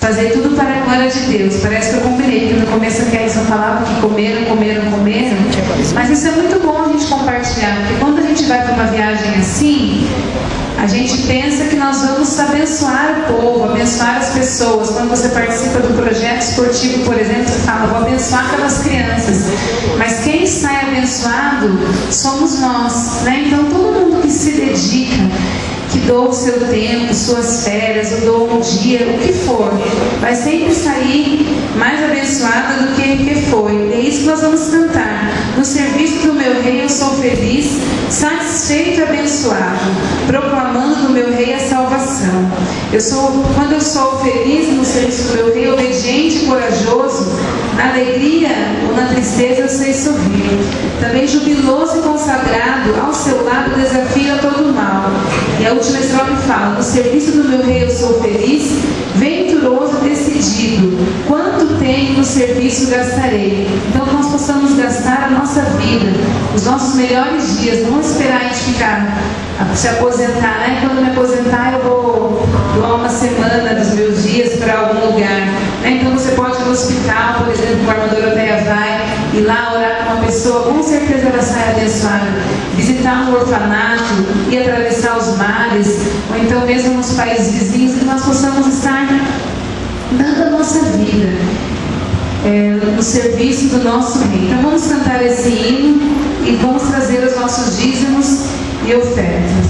fazer tudo para a glória de Deus. Parece que eu combinei, porque no começo aqui eles falavam que comeram, mas isso é muito bom a gente compartilhar, porque quando a gente vai para uma viagem assim, a gente pensa que nós vamos abençoar o povo, abençoar as pessoas. Quando você participa do projeto esportivo, por exemplo, você fala, vou abençoar aquelas crianças. Mas quem sai abençoado somos nós, né? Então todo mundo que se dedica, que doa o seu tempo, suas férias, ou doa um dia, o que for, vai sempre sair mais abençoada do que foi. É isso que nós vamos cantar. No serviço do meu rei eu sou feliz, satisfeito e abençoado, proclamando do meu rei a salvação. Quando eu sou feliz no serviço do meu rei, obediente e corajoso, na alegria ou na tristeza eu sei sorrir. Também jubiloso e consagrado, ao seu lado desafio a todo mal. E a última estrofe fala, no serviço do meu rei eu sou feliz, venturoso e decidido, quanto tenho no serviço gastarei. Então nós possamos gastar a nossa vida, os nossos melhores dias, não esperar a gente ficar, se aposentar, né? Quando me aposentar eu vou doar uma semana dos meus dias para algum lugar, né? Então você pode ir no hospital, por exemplo, o armador Doroteia vai ir lá orar com uma pessoa, com certeza ela sai abençoada. Visitar um orfanato e atravessar os mares, ou então mesmo nos países vizinhos, que nós possamos estar dando a nossa vida no serviço do nosso rei. Então vamos cantar esse hino e vamos trazer os nossos dízimos e ofertas.